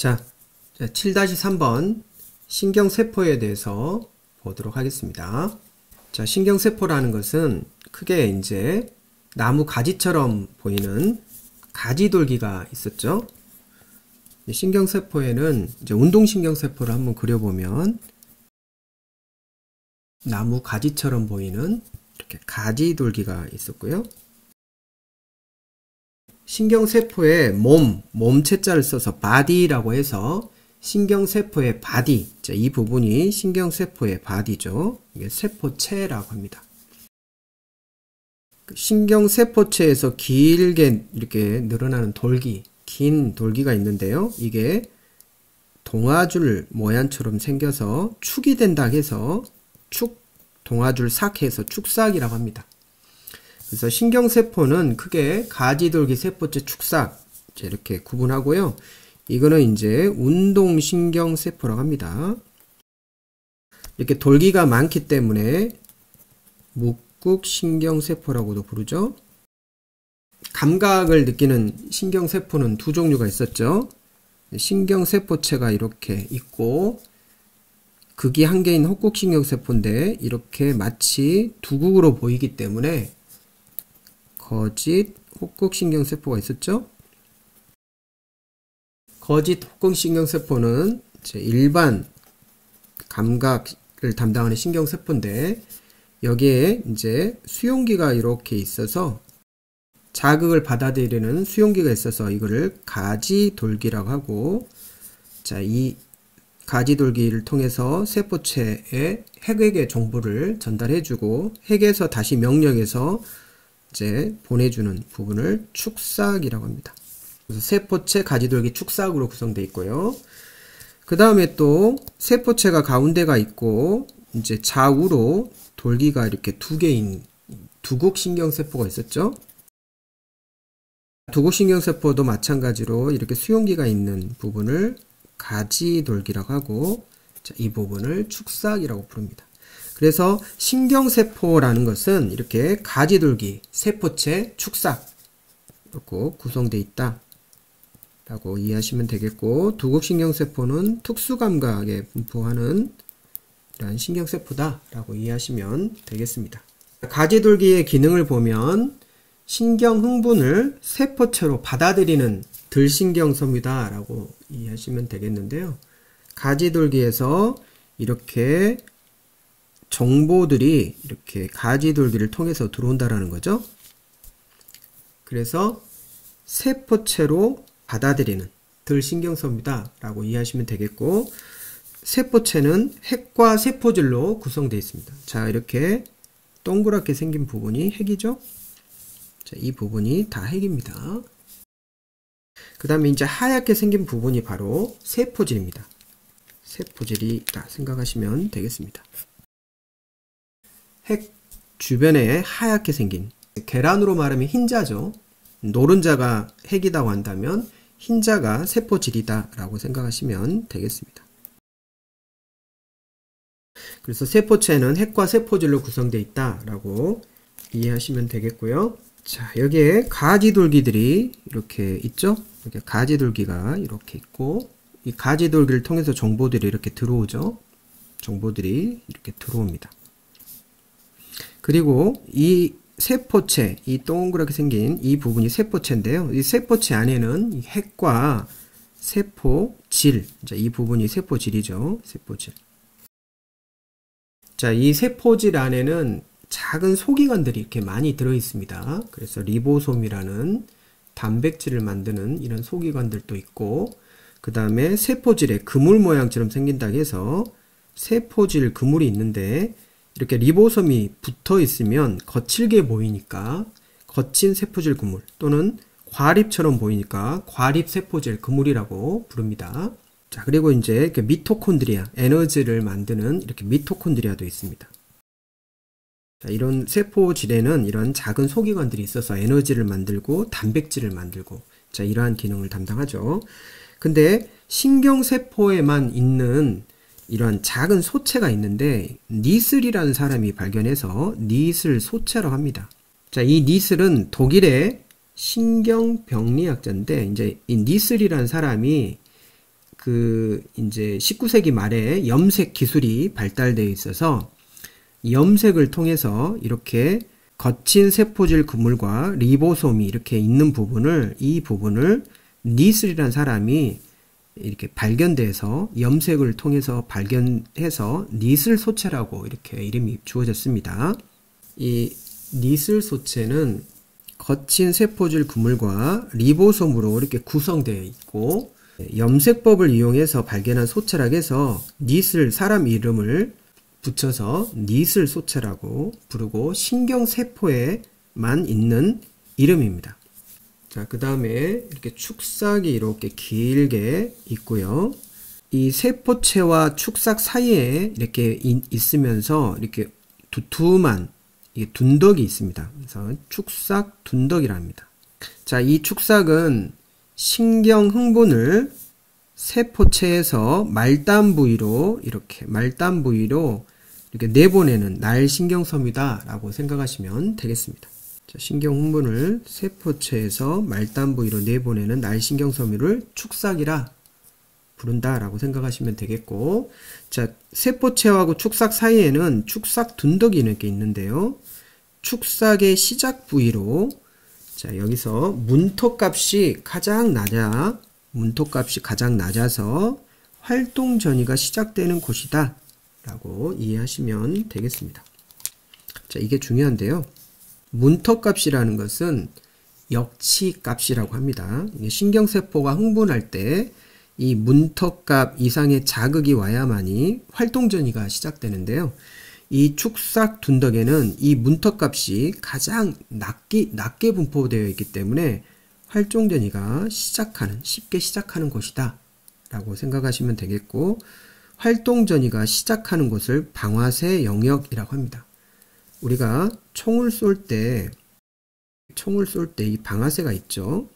자, 7-3번 신경세포에 대해서 보도록 하겠습니다. 자, 신경세포라는 것은 크게 이제 나무 가지처럼 보이는 가지돌기가 있었죠. 신경세포에는 이제 운동신경세포를 한번 그려보면 나무 가지처럼 보이는 이렇게 가지돌기가 있었고요. 신경세포의 몸체자를 써서 body라고 해서 신경세포의 바디, 이 부분이 신경세포의 바디죠. 이게 세포체라고 합니다. 신경세포체에서 길게 이렇게 늘어나는 돌기, 긴 돌기가 있는데요. 이게 동아줄 모양처럼 생겨서 축이 된다 해서 동아줄 삭해서 축삭이라고 합니다. 그래서 신경세포는 크게 가지돌기, 세포체, 축삭 이렇게 구분하고요. 이거는 이제 운동신경세포라고 합니다. 이렇게 돌기가 많기 때문에 묵극신경세포라고도 부르죠. 감각을 느끼는 신경세포는 두 종류가 있었죠. 신경세포체가 이렇게 있고 극이 한 개인 혹극신경세포인데 이렇게 마치 두 극으로 보이기 때문에 거짓 혹극신경세포가 있었죠. 거짓 혹극신경세포는 일반 감각을 담당하는 신경세포인데 여기에 이제 수용기가 이렇게 있어서 자극을 받아들이는 수용기가 있어서 이거를 가지돌기라고 하고, 자, 이 가지돌기를 통해서 세포체에 핵에게 정보를 전달해주고 핵에서 다시 명령해서 이제 보내주는 부분을 축삭이라고 합니다. 그래서 세포체, 가지돌기, 축삭으로 구성되어 있고요. 그 다음에 또 세포체가 가운데가 있고 이제 좌우로 돌기가 이렇게 두 개인 두극신경세포가 있었죠. 두극신경세포도 마찬가지로 이렇게 수용기가 있는 부분을 가지돌기라고 하고, 자, 이 부분을 축삭이라고 부릅니다. 그래서 신경세포라는 것은 이렇게 가지돌기, 세포체, 축삭 이렇게 구성되어 있다 라고 이해하시면 되겠고, 두극신경세포는 특수감각에 분포하는 이러한 신경세포다 라고 이해하시면 되겠습니다. 가지돌기의 기능을 보면 신경흥분을 세포체로 받아들이는 들신경소입니다 라고 이해하시면 되겠는데요. 가지돌기에서 이렇게 정보들이 이렇게 가지돌기를 통해서 들어온다라는 거죠. 그래서 세포체로 받아들이는 들신경소입니다 라고 이해하시면 되겠고, 세포체는 핵과 세포질로 구성되어 있습니다. 자, 이렇게 동그랗게 생긴 부분이 핵이죠. 자, 이 부분이 다 핵입니다. 그 다음에 이제 하얗게 생긴 부분이 바로 세포질입니다. 세포질이라 생각하시면 되겠습니다. 핵 주변에 하얗게 생긴, 계란으로 말하면 흰자죠. 노른자가 핵이라고 한다면 흰자가 세포질이다 라고 생각하시면 되겠습니다. 그래서 세포체는 핵과 세포질로 구성되어 있다 라고 이해하시면 되겠고요. 자, 여기에 가지돌기들이 이렇게 있죠. 이렇게 가지돌기가 이렇게 있고, 이 가지돌기를 통해서 정보들이 이렇게 들어오죠. 정보들이 이렇게 들어옵니다. 그리고 이 세포체, 이 동그랗게 생긴 이 부분이 세포체인데요. 이 세포체 안에는 이 핵과 세포질, 자, 이 부분이 세포질이죠. 세포질. 자, 이 세포질 안에는 작은 소기관들이 이렇게 많이 들어 있습니다. 그래서 리보솜이라는 단백질을 만드는 이런 소기관들도 있고, 그 다음에 세포질에 그물 모양처럼 생긴다고 해서 세포질 그물이 있는데, 이렇게 리보솜이 붙어 있으면 거칠게 보이니까 거친 세포질 그물, 또는 과립처럼 보이니까 과립 세포질 그물이라고 부릅니다. 자, 그리고 이제 이렇게 미토콘드리아, 에너지를 만드는 이렇게 미토콘드리아도 있습니다. 자, 이런 세포질에는 이런 작은 소기관들이 있어서 에너지를 만들고 단백질을 만들고, 자, 이러한 기능을 담당하죠. 근데 신경세포에만 있는 이런 작은 소체가 있는데 니슬이라는 사람이 발견해서 니슬 소체라고 합니다. 자, 이 니슬은 독일의 신경병리학자인데 이제 이 니슬이라는 사람이 이제 19세기 말에 염색 기술이 발달되어 있어서 염색을 통해서 이렇게 거친 세포질 그물과 리보솜이 이렇게 있는 부분을, 이 부분을 니슬이라는 사람이 이렇게 발견돼서 염색을 통해서 발견해서 니슬 소체라고 이렇게 이름이 주어졌습니다. 이 니슬 소체는 거친 세포질 그물과 리보솜으로 이렇게 구성되어 있고, 염색법을 이용해서 발견한 소체라고 해서 니슬, 사람 이름을 붙여서 니슬 소체라고 부르고 신경세포에만 있는 이름입니다. 자, 그 다음에 이렇게 축삭이 이렇게 길게 있고요. 이 세포체와 축삭 사이에 이렇게 있으면서 이렇게 두툼한 둔덕이 있습니다. 그래서 축삭 둔덕이라 합니다. 자, 이 축삭은 신경 흥분을 세포체에서 말단 부위로 이렇게 내보내는 날신경섬유다라고 생각하시면 되겠습니다. 자, 신경 흥분을 세포체에서 말단 부위로 내보내는 날신경섬유를 축삭이라 부른다라고 생각하시면 되겠고, 자, 세포체하고 축삭 사이에는 축삭 둔덕이 이렇게 있는데요. 축삭의 시작 부위로, 자, 여기서 문토값이 가장 낮아서 활동 전이가 시작되는 곳이다 라고 이해하시면 되겠습니다. 자, 이게 중요한데요. 문터값이라는 것은 역치값이라고 합니다. 신경세포가 흥분할 때 이 문터값 이상의 자극이 와야만이 활동 전이가 시작되는데요. 이 축삭 둔덕에는 이 문터값이 가장 낮게 분포되어 있기 때문에 활동 전이가 쉽게 시작하는 곳이다 라고 생각하시면 되겠고, 활동 전이가 시작하는 곳을 방아쇠 영역이라고 합니다. 우리가 총을 쏠 때 이 방아쇠가 있죠.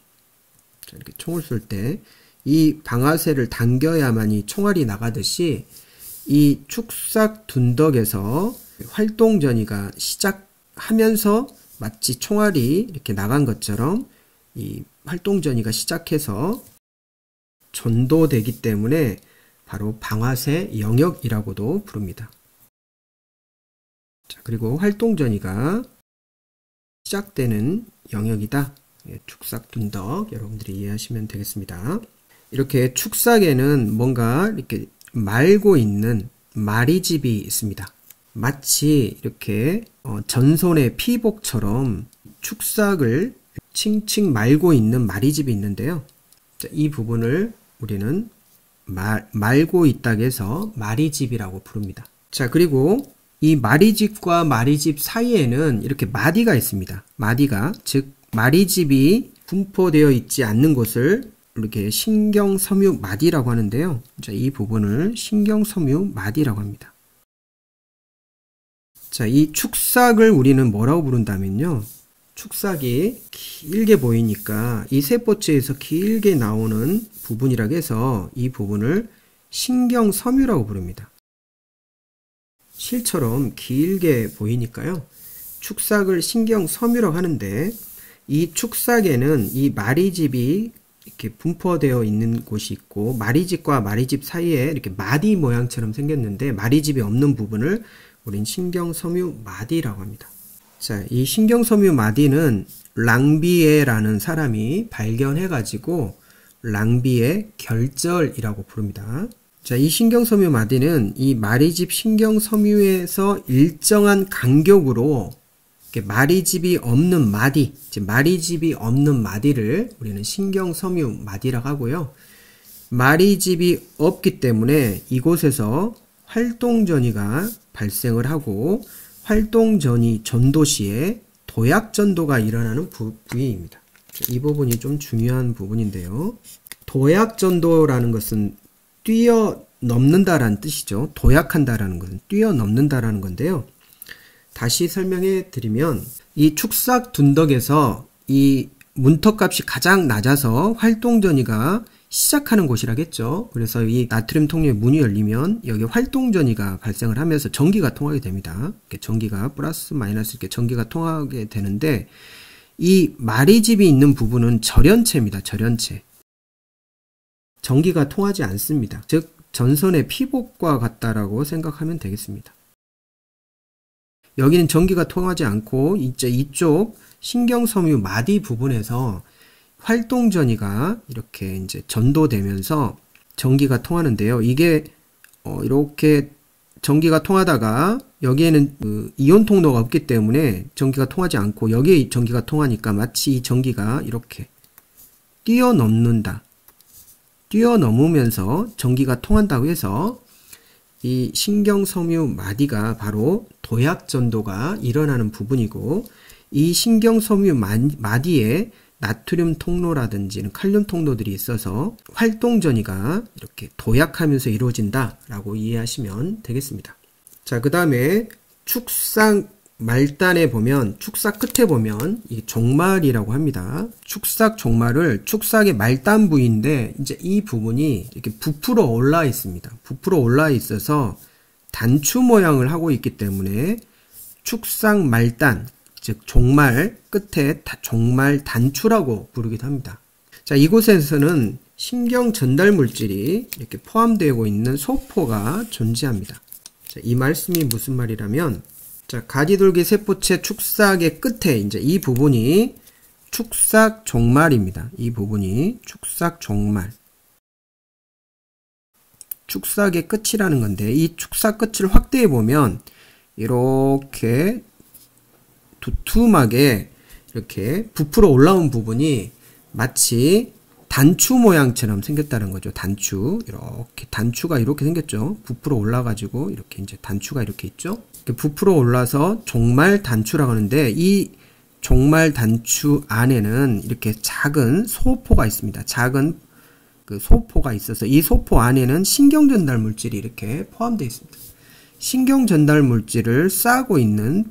자, 이렇게 총을 쏠 때 이 방아쇠를 당겨야만이 총알이 나가듯이 이 축삭 둔덕에서 활동 전이가 시작하면서 마치 총알이 이렇게 나간 것처럼 이 활동 전이가 시작해서 전도되기 때문에 바로 방아쇠 영역이라고도 부릅니다. 자, 그리고 활동 전이가 시작되는 영역이다. 축삭 둔덕 여러분들이 이해하시면 되겠습니다. 이렇게 축삭에는 뭔가 이렇게 말고 있는 마리집이 있습니다. 마치 이렇게 전손의 피복처럼 축삭을 칭칭 말고 있는 마리집이 있는데요. 자, 이 부분을 우리는 말고 있다고 해서 마리집이라고 부릅니다. 자, 그리고 이 마리집과 마리집 사이에는 이렇게 마디가 있습니다. 마디가, 즉 마리집이 분포되어 있지 않는 곳을 이렇게 신경섬유 마디라고 하는데요. 자, 이 부분을 신경섬유 마디라고 합니다. 자, 이 축삭을 우리는 뭐라고 부른다면요. 축삭이 길게 보이니까 이 세포체에서 길게 나오는 부분이라고 해서 이 부분을 신경섬유라고 부릅니다. 실처럼 길게 보이니까요. 축삭을 신경섬유라고 하는데, 이 축삭에는 이 마리집이 이렇게 분포되어 있는 곳이 있고, 마리집과 마리집 사이에 이렇게 마디 모양처럼 생겼는데 마리집이 없는 부분을 우린 신경섬유 마디라고 합니다. 자, 이 신경섬유 마디는 랑비에라는 사람이 발견해가지고 랑비에 결절이라고 부릅니다. 자, 이 신경섬유 마디는 이 마리집 신경섬유에서 일정한 간격으로 마리집이 없는 마디, 즉 마리집이 없는 마디를 우리는 신경섬유 마디라고 하고요. 마리집이 없기 때문에 이곳에서 활동전이가 발생을 하고, 활동전이 전도 시에 도약전도가 일어나는 부위입니다. 이 부분이 좀 중요한 부분인데요. 도약전도라는 것은 뛰어넘는다라는 뜻이죠. 도약한다라는 것은 뛰어넘는다라는 건데요. 다시 설명해 드리면, 이 축삭 둔덕에서 이 문터값이 가장 낮아서 활동 전이가 시작하는 곳이라겠죠. 그래서 이 나트륨 통로의 문이 열리면 여기 활동 전이가 발생을 하면서 전기가 통하게 됩니다. 이렇게 전기가 플러스 마이너스 이렇게 전기가 통하게 되는데, 이 마리집이 있는 부분은 절연체입니다. 절연체. 전기가 통하지 않습니다. 즉 전선의 피복과 같다라고 생각하면 되겠습니다. 여기는 전기가 통하지 않고 이제 이쪽 신경섬유 마디 부분에서 활동전이가 이렇게 이제 전도되면서 전기가 통하는데요. 이게 이렇게 전기가 통하다가 여기에는 그 이온 통로가 없기 때문에 전기가 통하지 않고 여기에 전기가 통하니까 마치 이 전기가 이렇게 뛰어넘는다. 뛰어넘으면서 전기가 통한다고 해서 이 신경섬유 마디가 바로 도약전도가 일어나는 부분이고, 이 신경섬유 마디에 나트륨 통로라든지 칼륨 통로들이 있어서 활동전이가 이렇게 도약하면서 이루어진다 라고 이해하시면 되겠습니다. 자, 그 다음에 축삭 말단에 보면, 축삭 끝에 보면 이 종말이라고 합니다. 축삭 종말을, 축삭의 말단 부위인데 이제 이 부분이 이렇게 부풀어 올라 있습니다. 부풀어 올라 있어서 단추 모양을 하고 있기 때문에 축삭 말단, 즉 종말 끝에 종말 단추라고 부르기도 합니다. 자, 이곳에서는 신경 전달 물질이 이렇게 포함되고 있는 소포가 존재합니다. 자, 이 말씀이 무슨 말이라면, 자, 가지돌기 세포체 축삭의 끝에 이제 이 부분이 축삭 종말입니다. 이 부분이 축삭 종말. 축삭의 끝이라는 건데, 이 축삭 끝을 확대해 보면 이렇게 두툼하게 이렇게 부풀어 올라온 부분이 마치 단추 모양처럼 생겼다는 거죠. 단추. 이렇게 단추가 이렇게 생겼죠. 부풀어 올라가지고 이렇게 이제 단추가 이렇게 있죠. 이렇게 부풀어 올라서 종말 단추라고 하는데, 이 종말 단추 안에는 이렇게 작은 소포가 있습니다. 작은 그 소포가 있어서 이 소포 안에는 신경 전달 물질이 이렇게 포함되어 있습니다. 신경 전달 물질을 싸고 있는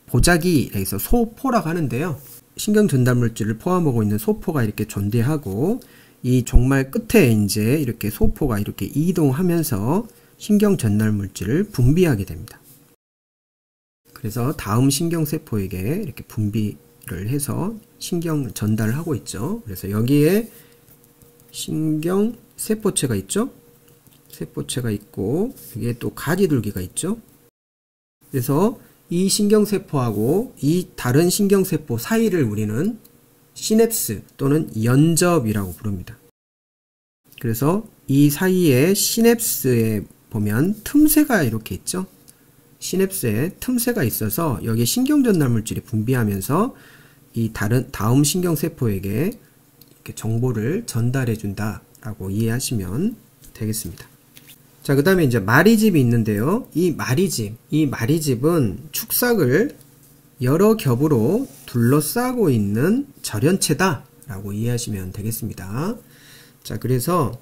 보자기에서 소포라고 하는데요. 신경 전달 물질을 포함하고 있는 소포가 이렇게 존재하고, 이 종말 끝에 이제 이렇게 소포가 이렇게 이동하면서 신경 전달 물질을 분비하게 됩니다. 그래서 다음 신경세포에게 이렇게 분비를 해서 신경 전달을 하고 있죠. 그래서 여기에 신경세포체가 있죠. 세포체가 있고, 여기에 또 가지둘기가 있죠. 그래서 이 신경세포하고 이 다른 신경세포 사이를 우리는 시냅스 또는 연접이라고 부릅니다. 그래서 이 사이에 시냅스에 보면 틈새가 이렇게 있죠. 시냅스에 틈새가 있어서 여기에 신경전달 물질이 분비하면서 이 다음 신경세포에게 이렇게 정보를 전달해 준다라고 이해하시면 되겠습니다. 자, 그 다음에 이제 마리집이 있는데요. 이 마리집은 축삭을 여러 겹으로 둘러싸고 있는 절연체다 라고 이해하시면 되겠습니다. 자, 그래서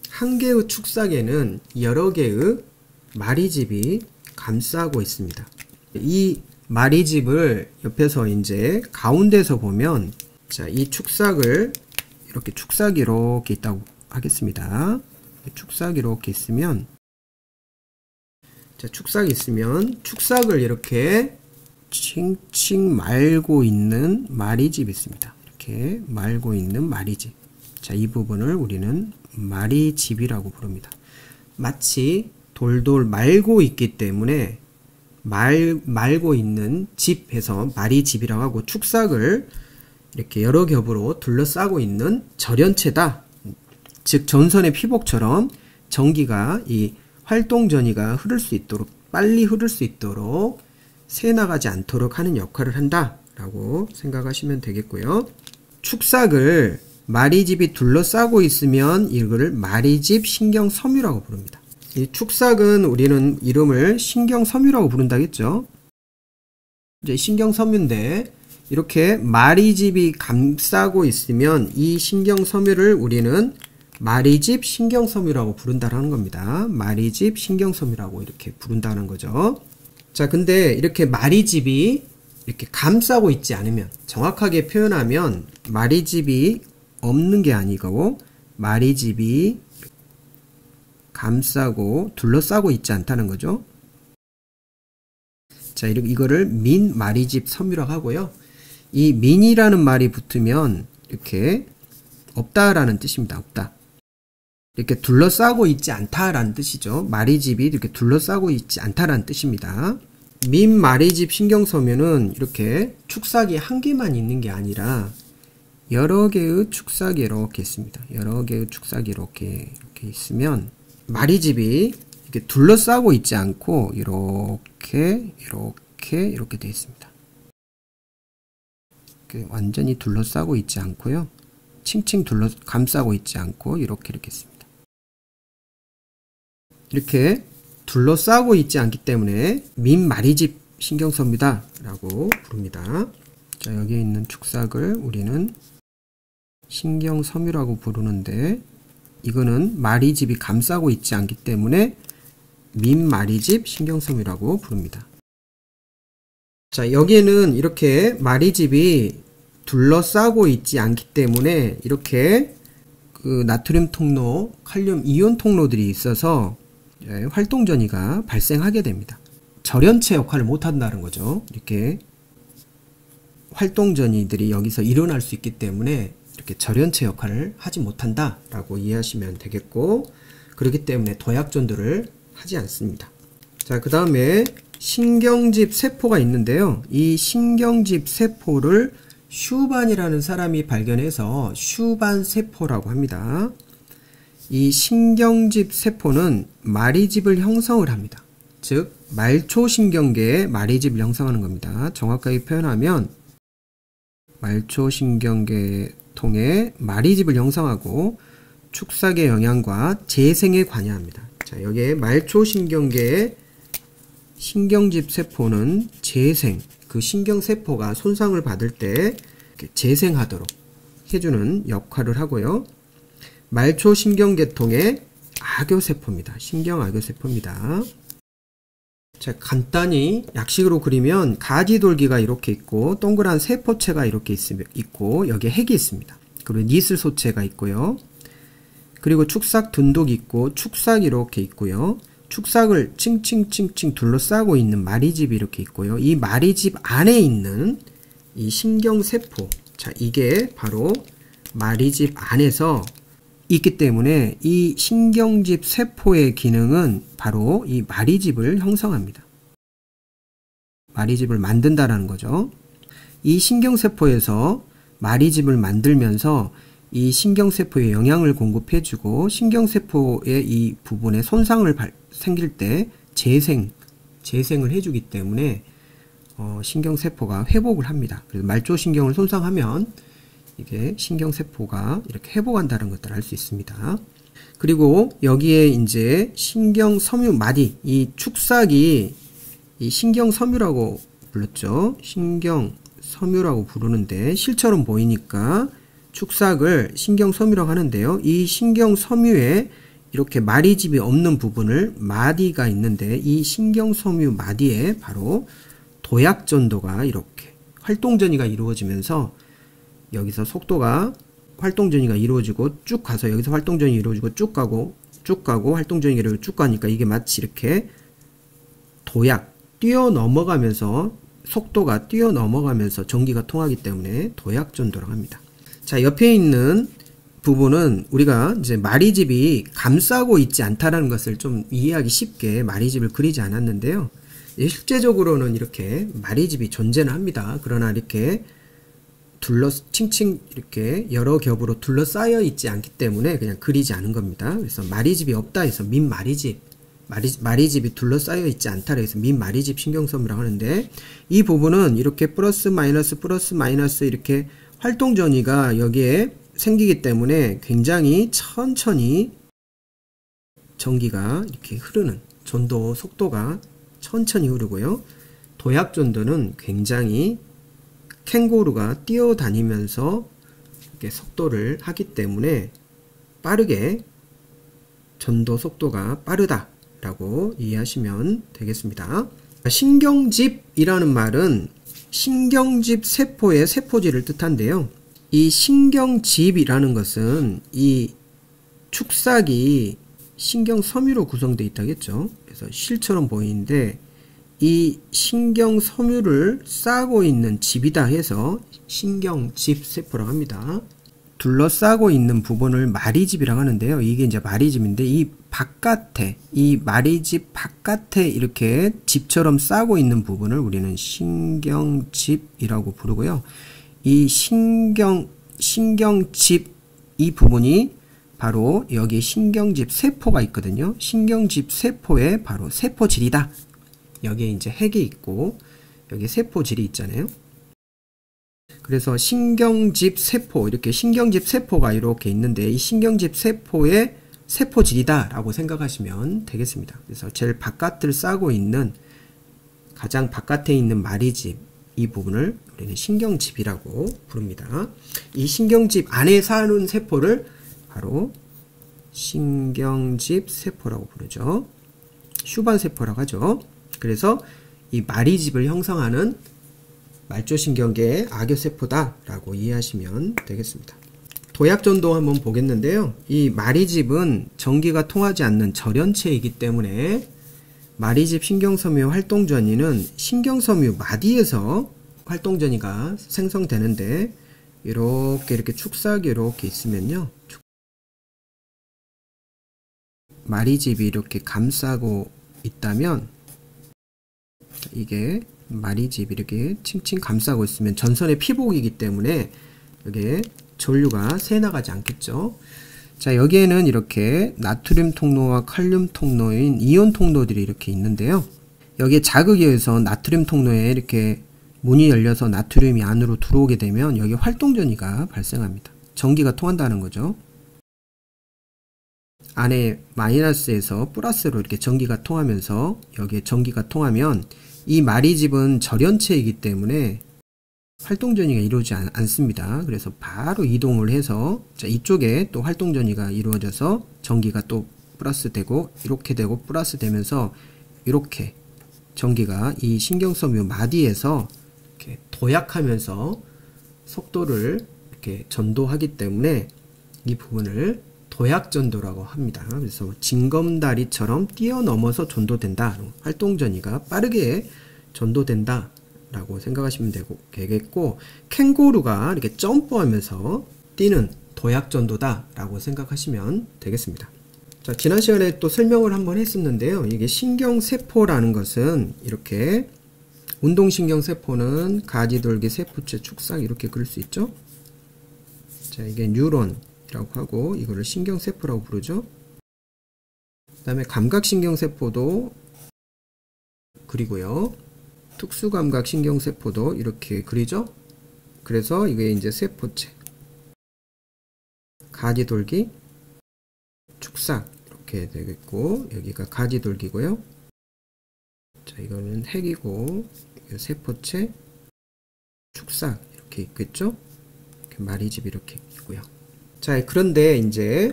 한 개의 축삭에는 여러 개의 마리집이 감싸고 있습니다. 이 마리집을 옆에서 이제 가운데서 보면, 자, 이 축삭을 이렇게 축삭이 이렇게 있다고 하겠습니다. 축삭이 이렇게 있으면, 자, 축삭이 있으면 축삭을 이렇게 칭칭 말고 있는 마리집이 있습니다. 이렇게 말고 있는 마리집. 자, 이 부분을 우리는 마리집이라고 부릅니다. 마치 돌돌 말고 있기 때문에 말고 있는 집에서 마리집이라고 하고, 축삭을 이렇게 여러 겹으로 둘러싸고 있는 절연체다. 즉 전선의 피복처럼 전기가 이 활동전이가 흐를 수 있도록, 빨리 흐를 수 있도록 새나가지 않도록 하는 역할을 한다 라고 생각하시면 되겠고요. 축삭을 마리집이 둘러싸고 있으면 이거를 마리집 신경섬유라고 부릅니다. 이 축삭은 우리는 이름을 신경섬유라고 부른다겠죠. 이제 신경섬유인데 이렇게 마리집이 감싸고 있으면 이 신경섬유를 우리는 마리집 신경섬유라고 부른다는 겁니다. 마리집 신경섬유라고 이렇게 부른다는 거죠. 자, 근데 이렇게 마리집이 이렇게 감싸고 있지 않으면, 정확하게 표현하면 마리집이 없는 게 아니고 마리집이 감싸고 둘러싸고 있지 않다는 거죠. 자, 이거를 민 마리집 섬유라고 하고요. 이 민이라는 말이 붙으면 이렇게 없다라는 뜻입니다. 없다. 이렇게 둘러싸고 있지 않다라는 뜻이죠. 마리집이 이렇게 둘러싸고 있지 않다라는 뜻입니다. 민마리집 신경섬유는 이렇게 축삭이 한 개만 있는 게 아니라 여러 개의 축삭이 이렇게 있습니다. 여러 개의 축삭이 이렇게 있으면 마리집이 이렇게 둘러싸고 있지 않고 이렇게 되어 있습니다. 이렇게 완전히 둘러싸고 있지 않고요. 칭칭 감싸고 있지 않고 이렇게 있습니다. 이렇게 둘러싸고 있지 않기 때문에 민마리집 신경섬유다 라고 부릅니다. 자, 여기에 있는 축삭을 우리는 신경섬유라고 부르는데 이거는 마리집이 감싸고 있지 않기 때문에 민마리집 신경섬유라고 부릅니다. 자, 여기에는 이렇게 마리집이 둘러싸고 있지 않기 때문에 이렇게 그 나트륨 통로, 칼륨 이온 통로들이 있어서 활동전이가 발생하게 됩니다. 절연체 역할을 못한다는 거죠. 이렇게 활동전이들이 여기서 일어날 수 있기 때문에 이렇게 절연체 역할을 하지 못한다 라고 이해하시면 되겠고, 그렇기 때문에 도약전도를 하지 않습니다. 자, 그 다음에 신경집 세포가 있는데요. 이 신경집 세포를 슈반이라는 사람이 발견해서 슈반 세포라고 합니다. 이 신경집 세포는 마리집을 형성을 합니다. 즉 말초신경계에 마리집을 형성하는 겁니다. 정확하게 표현하면 말초신경계 통해 마리집을 형성하고 축삭의 영양과 재생에 관여합니다. 자, 여기에 말초신경계의 신경집 세포는 재생, 그 신경세포가 손상을 받을 때 재생하도록 해주는 역할을 하고요. 말초신경계통의 악교세포입니다. 신경악교세포입니다. 자, 간단히 약식으로 그리면 가지돌기가 이렇게 있고 동그란 세포체가 이렇게 있고 여기에 핵이 있습니다. 그리고 니슬소체가 있고요. 그리고 축삭 둔독이 있고 축삭이 이렇게 있고요. 축삭을 칭칭칭칭 둘러싸고 있는 마리집이 이렇게 있고요. 이 마리집 안에 있는 이 신경세포, 자, 이게 바로 마리집 안에서 있기 때문에 이 신경집 세포의 기능은 바로 이 마리집을 형성합니다. 마리집을 만든다라는 거죠. 이 신경세포에서 마리집을 만들면서 이 신경세포에 영양을 공급해주고 신경세포의 이 부분에 손상을 생길 때 재생을 해주기 때문에 신경세포가 회복을 합니다. 그래서 말초신경을 손상하면 이게 신경세포가 이렇게 회복한다는 것들을 알 수 있습니다. 그리고 여기에 이제 신경섬유 마디, 이 축삭이 이 신경섬유라고 불렀죠. 신경섬유라고 부르는데 실처럼 보이니까 축삭을 신경섬유라고 하는데요. 이 신경섬유에 이렇게 마리집이 없는 부분을 마디가 있는데 이 신경섬유 마디에 바로 도약전도가 이렇게 활동전이가 이루어지면서 여기서 속도가 활동전이가 이루어지고 쭉 가서 여기서 활동전이 이루어지고 쭉 가고 활동전이 이루어지고 쭉 가니까 이게 마치 이렇게 뛰어넘어가면서 속도가 뛰어넘어가면서 전기가 통하기 때문에 도약전도라고 합니다. 자, 옆에 있는 부분은 우리가 이제 마리집이 감싸고 있지 않다라는 것을 좀 이해하기 쉽게 마리집을 그리지 않았는데요. 실제적으로는 이렇게 마리집이 존재는 합니다. 그러나 이렇게 칭칭 이렇게 여러 겹으로 둘러싸여 있지 않기 때문에 그냥 그리지 않은 겁니다. 그래서 마리집이 없다 해서 민마리집, 마리집이 둘러싸여 있지 않다 해서 민마리집 신경섬유라고 하는데, 이 부분은 이렇게 플러스 마이너스 이렇게 활동전이가 여기에 생기기 때문에 굉장히 천천히 전기가 이렇게 흐르는 전도 속도가 천천히 흐르고요. 도약전도는 굉장히 캥거루가 뛰어다니면서 이렇게 속도를 하기 때문에 빠르게 전도 속도가 빠르다라고 이해하시면 되겠습니다. 신경집이라는 말은 신경집 세포의 세포질을 뜻한데요. 이 신경집이라는 것은 이 축삭이 신경섬유로 구성되어 있다겠죠. 그래서 실처럼 보이는데 이 신경섬유를 싸고 있는 집이다 해서 신경집 세포라고 합니다. 둘러싸고 있는 부분을 마리집이라고 하는데요. 이게 이제 마리집인데 이 바깥에, 이 마리집 바깥에 이렇게 집처럼 싸고 있는 부분을 우리는 신경집이라고 부르고요. 이 신경집 이 부분이 바로 여기 신경집 세포가 있거든요. 신경집 세포의 바로 세포질이다. 여기에 이제 핵이 있고 여기 세포질이 있잖아요. 그래서 신경집 세포, 이렇게 신경집 세포가 이렇게 있는데 이 신경집 세포의 세포질이다 라고 생각하시면 되겠습니다. 그래서 제일 바깥을 싸고 있는 가장 바깥에 있는 마리집 이 부분을 우리는 신경집이라고 부릅니다. 이 신경집 안에 사는 세포를 바로 신경집 세포라고 부르죠. 슈반 세포라고 하죠. 그래서 이 마리집을 형성하는 말초신경계의 악교세포다라고 이해하시면 되겠습니다. 도약전도 한번 보겠는데요. 이 마리집은 전기가 통하지 않는 절연체이기 때문에 마리집 신경섬유 활동전이는 신경섬유 마디에서 활동전이가 생성되는데 이렇게 축삭이 이렇게 있으면요. 마리집이 이렇게 감싸고 있다면 이게 마리집 이렇게 칭칭 감싸고 있으면 전선의 피복이기 때문에 여기에 전류가 새나가지 않겠죠. 자, 여기에는 이렇게 나트륨 통로와 칼륨 통로인 이온 통로들이 이렇게 있는데요. 여기에 자극에 의해서 나트륨 통로에 이렇게 문이 열려서 나트륨이 안으로 들어오게 되면 여기 활동전이가 발생합니다. 전기가 통한다는 거죠. 안에 마이너스에서 플러스로 이렇게 전기가 통하면서 여기에 전기가 통하면 이 마리집은 절연체이기 때문에 활동전이가 이루어지지 않습니다. 그래서 바로 이동을 해서 자, 이쪽에 또 활동전이가 이루어져서 전기가 또 플러스 되고 이렇게 되고 플러스 되면서 이렇게 전기가 이 신경섬유 마디에서 이렇게 도약하면서 속도를 이렇게 전도하기 때문에 이 부분을 도약전도라고 합니다. 그래서 징검다리처럼 뛰어넘어서 전도된다. 활동전이가 빠르게 전도된다 라고 생각하시면 되겠고, 캥거루가 이렇게 점프하면서 뛰는 도약전도다 라고 생각하시면 되겠습니다. 자, 지난 시간에 또 설명을 한번 했었는데요. 이게 신경세포라는 것은 이렇게 운동신경세포는 가지돌기 세포체 축삭 이렇게 그릴 수 있죠. 자, 이게 뉴런이라고 하고 이거를 신경세포라고 부르죠. 그 다음에 감각신경세포도 그리고요. 특수감각신경세포도 이렇게 그리죠. 그래서 이게 이제 세포체, 가지돌기, 축삭 이렇게 되겠고 여기가 가지돌기고요. 자, 이거는 핵이고 세포체, 축삭 이렇게 있겠죠. 이렇게 마리집 이렇게 있고요. 자, 그런데 이제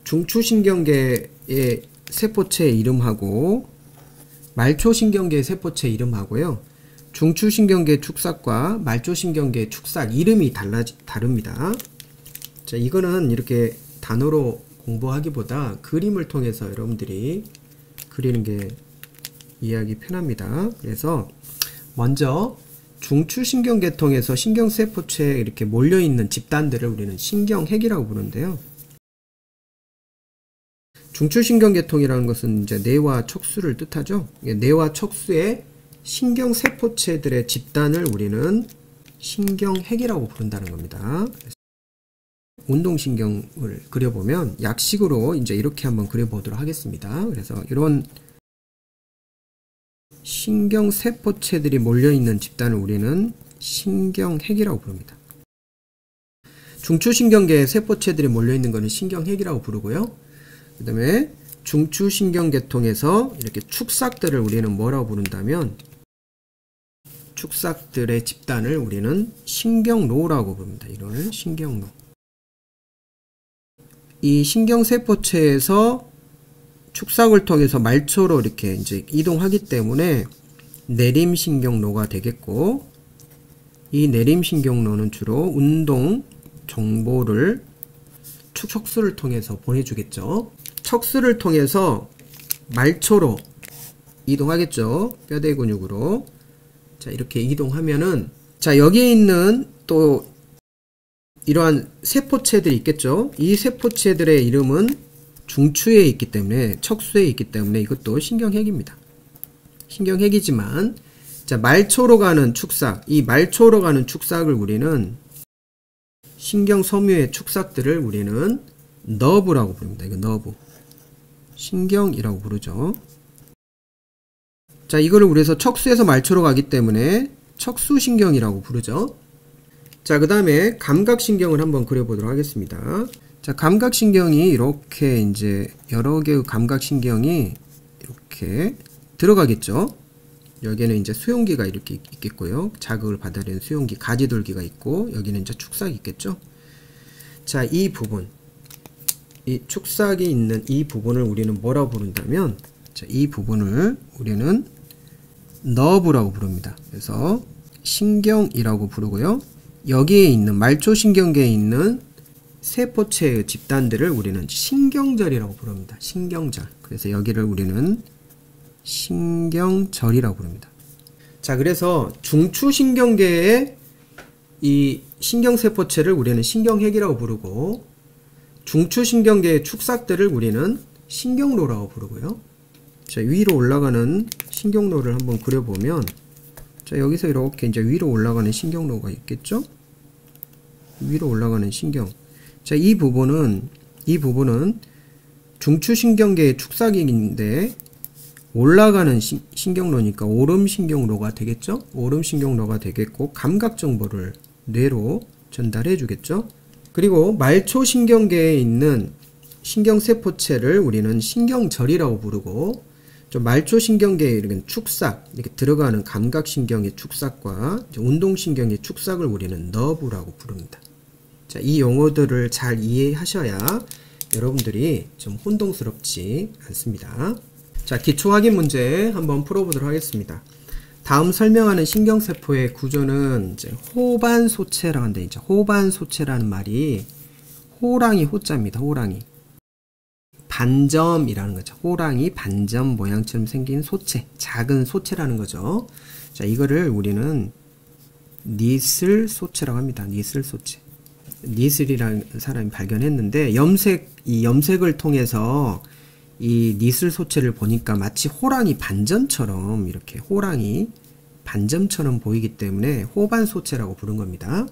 중추신경계의 세포체 이름하고 말초신경계 세포체 이름하고요. 중추신경계 축삭과 말초신경계 축삭 이름이 다릅니다. 자, 이거는 이렇게 단어로 공부하기보다 그림을 통해서 여러분들이 그리는 게 이해하기 편합니다. 그래서 먼저 중추신경계통에서 신경세포체에 이렇게 몰려있는 집단들을 우리는 신경핵이라고 부르는데요. 중추신경계통이라는 것은 이제 뇌와 척수를 뜻하죠. 뇌와 척수의 신경세포체들의 집단을 우리는 신경핵이라고 부른다는 겁니다. 운동신경을 그려보면 약식으로 이제 이렇게 한번 그려보도록 하겠습니다. 그래서 이런 신경세포체들이 몰려있는 집단을 우리는 신경핵이라고 부릅니다. 중추신경계의 세포체들이 몰려있는 것은 신경핵이라고 부르고요. 그 다음에 중추신경계통에서 이렇게 축삭들을 우리는 뭐라고 부른다면 축삭들의 집단을 우리는 신경로라고 부릅니다. 이런 신경로. 이 신경세포체에서 축삭을 통해서 말초로 이렇게 이제 이동하기 때문에 내림신경로가 되겠고, 이 내림신경로는 주로 운동 정보를 척수를 통해서 보내주겠죠. 척수를 통해서 말초로 이동하겠죠. 뼈대 근육으로. 자, 이렇게 이동하면은, 자, 여기에 있는 또 이러한 세포체들이 있겠죠. 이 세포체들의 이름은 중추에 있기 때문에, 척수에 있기 때문에 이것도 신경핵입니다. 신경핵이지만, 자, 말초로 가는 축삭, 이 말초로 가는 축삭을 우리는 신경섬유의 축삭들을 우리는 너브라고 부릅니다. 이거 너브. 신경이라고 부르죠. 자, 이거를 그래서 척수에서 말초로 가기 때문에 척수신경이라고 부르죠. 자, 그 다음에 감각신경을 한번 그려보도록 하겠습니다. 자, 감각신경이 이렇게 이제 여러 개의 감각신경이 이렇게 들어가겠죠. 여기에는 이제 수용기가 이렇게 있겠고요. 자극을 받아내는 수용기, 가지돌기가 있고, 여기는 이제 축삭이 있겠죠. 자, 이 부분, 이 축삭이 있는 이 부분을 우리는 뭐라고 부른다면, 자, 이 부분을 우리는 너브라고 부릅니다. 그래서 신경이라고 부르고요. 여기에 있는 말초신경계에 있는 세포체의 집단들을 우리는 신경절이라고 부릅니다. 신경절. 그래서 여기를 우리는 신경절이라고 부릅니다. 자, 그래서 중추신경계의 이 신경세포체를 우리는 신경핵이라고 부르고, 중추신경계의 축삭들을 우리는 신경로라고 부르고요. 자, 위로 올라가는 신경로를 한번 그려보면, 자, 여기서 이렇게 이제 위로 올라가는 신경로가 있겠죠? 위로 올라가는 신경. 자, 이 부분은 중추신경계의 축삭인데, 올라가는 신경로니까 오름신경로가 되겠죠? 오름신경로가 되겠고, 감각정보를 뇌로 전달해 주겠죠? 그리고 말초신경계에 있는 신경세포체를 우리는 신경절이라고 부르고, 말초신경계에 이렇게 축삭, 이렇게 들어가는 감각신경의 축삭과 운동신경의 축삭을 우리는 너브라고 부릅니다. 자, 이 용어들을 잘 이해하셔야 여러분들이 좀 혼동스럽지 않습니다. 자, 기초 확인 문제 한번 풀어보도록 하겠습니다. 다음 설명하는 신경세포의 구조는 이제 호반소체라고 하는데, 이제 호반소체라는 말이 호랑이 호자입니다. 호랑이. 반점이라는 거죠. 호랑이 반점 모양처럼 생긴 소체, 작은 소체라는 거죠. 자, 이거를 우리는 니슬소체라고 합니다. 니슬소체. 니슬이라는 사람이 발견했는데, 이 염색을 통해서 이 니슬소체를 보니까 마치 호랑이 반점처럼, 이렇게 호랑이 반점처럼 보이기 때문에 호반소체라고 부른 겁니다.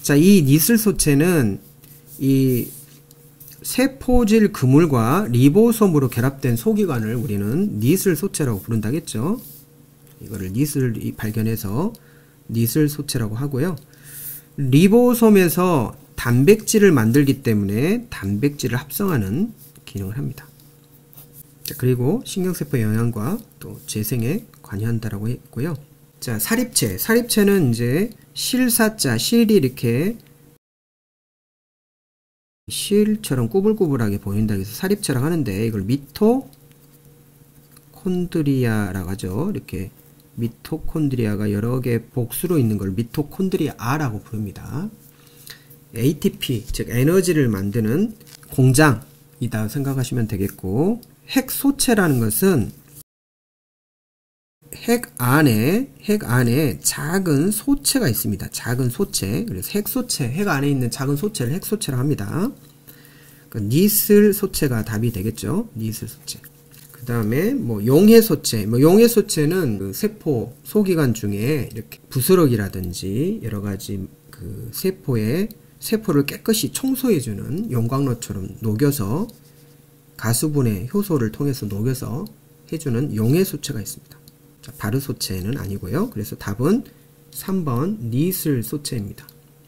자, 이 니슬소체는 이 세포질 그물과 리보솜으로 결합된 소기관을 우리는 니슬소체라고 부른다겠죠. 이거를 니슬이 발견해서 니슬소체라고 하고요. 리보솜에서 단백질을 만들기 때문에 단백질을 합성하는 기능을 합니다. 자, 그리고 신경세포 영양과 또 재생에 관여한다라고 했고요. 자, 사립체. 사립체는 이제 실사자, 실이 이렇게 실처럼 꾸불꾸불하게 보인다고 해서 사립체라고 하는데, 이걸 미토콘드리아라고 하죠. 이렇게 미토콘드리아가 여러 개 복수로 있는 걸 미토콘드리아라고 부릅니다. ATP, 즉 에너지를 만드는 공장이다 생각하시면 되겠고, 핵소체라는 것은 핵 안에 작은 소체가 있습니다. 작은 소체. 그래서 핵소체, 핵 안에 있는 작은 소체를 핵소체라고 합니다. 니슬소체가 답이 되겠죠. 니슬소체. 그 다음에 용해소체. 용해소체는 그 세포 소기관 중에 이렇게 부스러기라든지 여러 가지 그 세포를 깨끗이 청소해주는 용광로처럼 녹여서 가수분해 효소를 통해서 녹여서 해주는 용해소체가 있습니다. 자, 바르소체는 아니고요. 그래서 답은 3번 니슬소체입니다.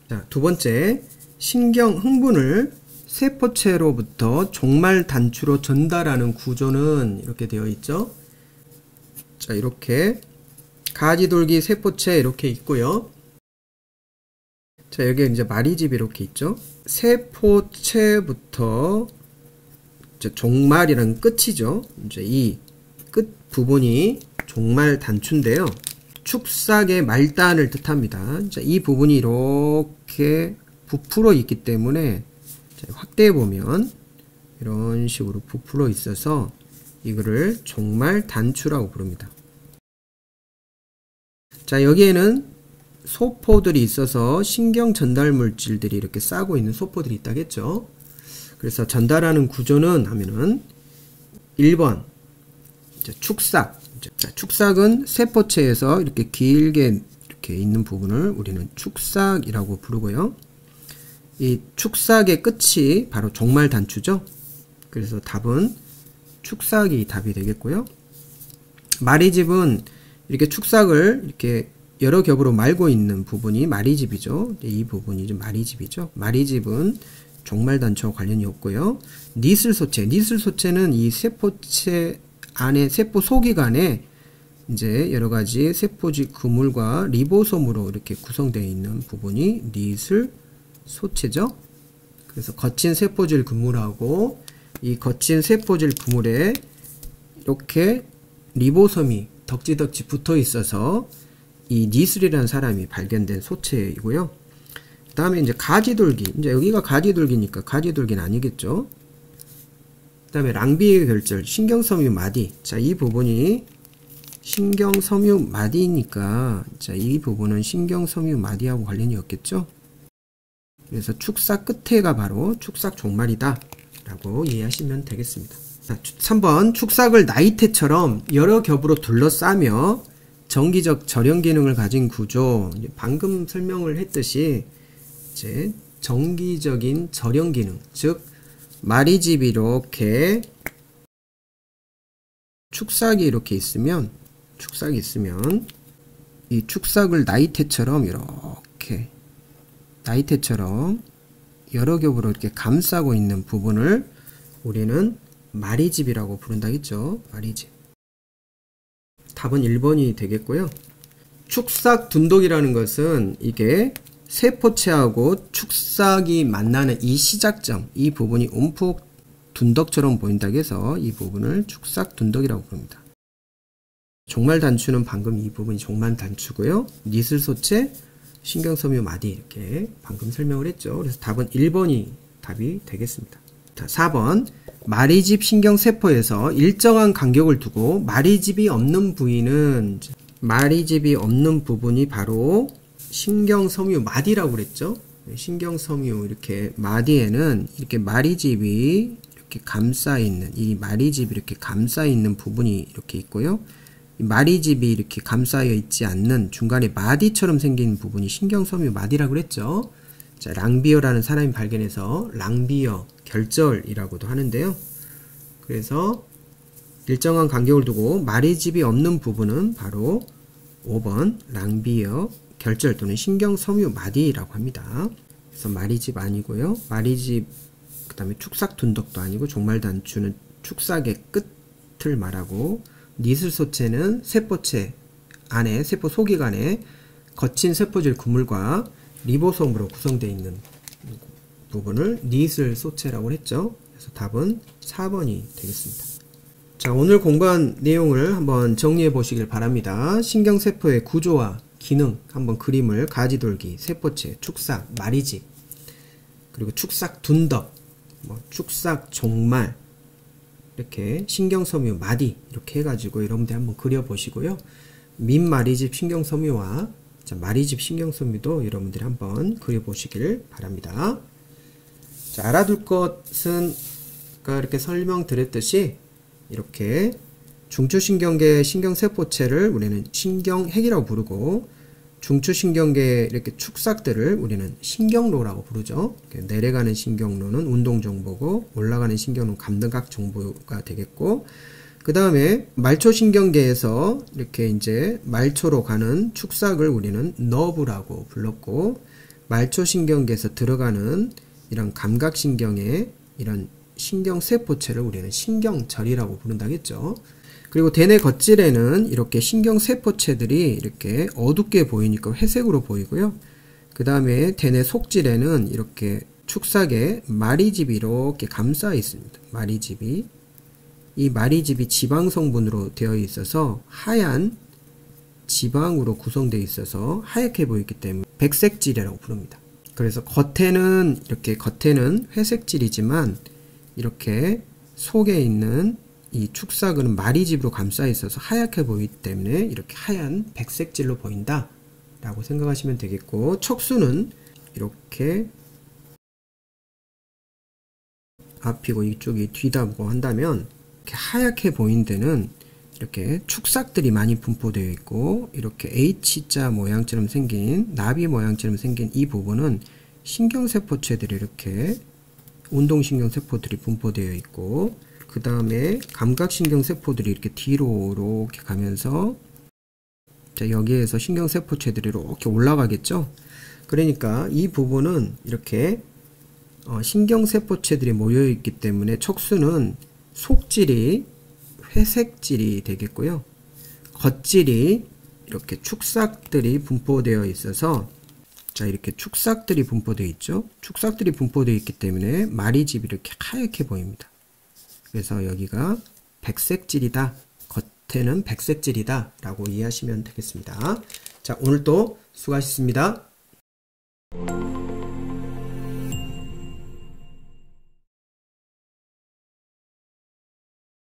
자, 두 번째, 신경 흥분을 세포체로부터 종말 단추로 전달하는 구조는 이렇게 되어 있죠. 자, 이렇게 가지돌기 세포체 이렇게 있고요. 자, 여기에 이제 마리집이 이렇게 있죠. 세포체부터 이제 종말이란 끝이죠. 이제 이 끝 부분이 종말 단추인데요. 축삭의 말단을 뜻합니다. 자, 이 부분이 이렇게 부풀어 있기 때문에, 자, 확대해 보면 이런 식으로 부풀어 있어서 이거를 종말 단추라고 부릅니다. 자, 여기에는 소포들이 있어서 신경 전달 물질들이 이렇게 싸고 있는 소포들이 있다겠죠. 그래서 전달하는 구조는 하면은 1번 축삭. 자, 축삭은 세포체에서 이렇게 길게 이렇게 있는 부분을 우리는 축삭이라고 부르고요. 이 축삭의 끝이 바로 종말 단추죠. 그래서 답은 축삭이 답이 되겠고요. 마리집은 이렇게 축삭을 이렇게 여러 겹으로 말고 있는 부분이 마리집이죠. 이 부분이 좀 마리집이죠. 마리집은 종말 단추와 관련이 없고요. 니슬소체. 니슬소체는 이 세포체 안에 세포 소기관에 이제 여러 가지 세포지 그물과 리보솜으로 이렇게 구성되어 있는 부분이 니슬소체죠. 그래서 거친 세포질 그물하고 이 거친 세포질 그물에 이렇게 리보솜이 덕지덕지 붙어 있어서 이 니슬이라는 사람이 발견된 소체이고요. 그 다음에 이제 가지돌기. 이제 여기가 가지돌기니까 가지돌기는 아니겠죠. 그 다음에 랑비의 결절, 신경섬유 마디. 자, 이 부분이 신경섬유 마디니까, 자, 이 부분은 신경섬유 마디하고 관련이 없겠죠. 그래서 축삭 끝에가 바로 축삭 종말이다 라고 이해하시면 되겠습니다. 자, 3번 축삭을 나이테처럼 여러 겹으로 둘러싸며 정기적 절연 기능을 가진 구조. 방금 설명을 했듯이 이제 정기적인 절연 기능, 즉 마리집이 이렇게 축삭이 이렇게 있으면 이 축삭을 나이테처럼 이렇게 나이테처럼 여러 겹으로 이렇게 감싸고 있는 부분을 우리는 마리집이라고 부른다 했죠. 마리집. 답은 1번이 되겠고요. 축삭 둔독이라는 것은 이게 세포체하고 축삭이 만나는 이 시작점, 이 부분이 움푹 둔덕처럼 보인다고 해서 이 부분을 축삭 둔덕이라고 부릅니다. 종말 단추는 방금 이 부분이 종말 단추고요. 니슬소체, 신경섬유 마디 이렇게 방금 설명을 했죠. 그래서 답은 1번이 답이 되겠습니다. 자, 4번 마리집 신경세포에서 일정한 간격을 두고 마리집이 없는 부위는 마리집이 없는 부분이 바로 신경섬유 마디라고 그랬죠. 신경섬유 이렇게 마디에는 이렇게 마리집이 이렇게 감싸 있는 이 마리집이 이렇게 감싸 있는 부분이 이렇게 있고요. 이 마리집이 이렇게 감싸여 있지 않는 중간에 마디처럼 생긴 부분이 신경섬유 마디라고 그랬죠. 자, 랑비어라는 사람이 발견해서 랑비어 결절이라고도 하는데요. 그래서 일정한 간격을 두고 마리집이 없는 부분은 바로 5번 랑비어 결절 또는 신경섬유 마디라고 합니다. 그래서 마리집 아니고요. 마리집 그 다음에 축삭 둔덕도 아니고 종말 단추는 축삭의 끝을 말하고 니슬소체는 세포체 안에 세포 소기관에 거친 세포질 그물과 리보솜으로 구성되어 있는 부분을 니슬소체라고 했죠. 그래서 답은 4번이 되겠습니다. 자, 오늘 공부한 내용을 한번 정리해 보시길 바랍니다. 신경세포의 구조와 기능 한번 그림을 가지돌기, 세포체, 축삭, 마리집, 그리고 축삭 둔덕, 축삭 종말, 이렇게 신경섬유 마디 이렇게 해가지고 여러분들 한번 그려보시고요. 민마리집 신경섬유와 마리집 신경섬유도 여러분들이 한번 그려보시길 바랍니다. 자, 알아둘 것은 아까 이렇게 설명드렸듯이 이렇게 중추신경계 신경세포체를 우리는 신경핵이라고 부르고 중추신경계 이렇게 축삭들을 우리는 신경로라고 부르죠. 내려가는 신경로는 운동정보고 올라가는 신경로는 감각 정보가 되겠고, 그 다음에 말초신경계에서 이렇게 이제 말초로 가는 축삭을 우리는 너브라고 불렀고, 말초신경계에서 들어가는 이런 감각신경의 이런 신경세포체를 우리는 신경절이라고 부른다겠죠. 그리고 대뇌 겉질에는 이렇게 신경세포체들이 이렇게 어둡게 보이니까 회색으로 보이고요. 그 다음에 대뇌 속질에는 이렇게 축삭에 마리집이 이렇게 감싸 있습니다. 마리집이. 이 마리집이 지방 성분으로 되어 있어서 하얀 지방으로 구성되어 있어서 하얗게 보이기 때문에 백색질이라고 부릅니다. 그래서 겉에는 이렇게 겉에는 회색질이지만 이렇게 속에 있는 이 축삭은 마리집으로 감싸 있어서 하얗게 보이기 때문에 이렇게 하얀 백색질로 보인다 라고 생각하시면 되겠고, 척수는 이렇게 앞이고 이쪽이 뒤다고 한다면, 이렇게 하얗게 보인 데는 이렇게 축삭들이 많이 분포되어 있고, 이렇게 H자 모양처럼 생긴, 나비 모양처럼 생긴 이 부분은 신경세포체들이 이렇게 운동신경세포들이 분포되어 있고, 그 다음에 감각신경세포들이 이렇게 뒤로 이렇게 가면서, 자, 여기에서 신경세포체들이 이렇게 올라가겠죠? 그러니까 이 부분은 이렇게 신경세포체들이 모여있기 때문에 척수는 속질이 회색질이 되겠고요. 겉질이 이렇게 축삭들이 분포되어 있어서, 자, 이렇게 축삭들이 분포되어 있죠. 축삭들이 분포되어 있기 때문에 마리집이 이렇게 하얗게 보입니다. 그래서 여기가 백색질이다, 겉에는 백색질이다 라고 이해하시면 되겠습니다. 자, 오늘도 수고하셨습니다.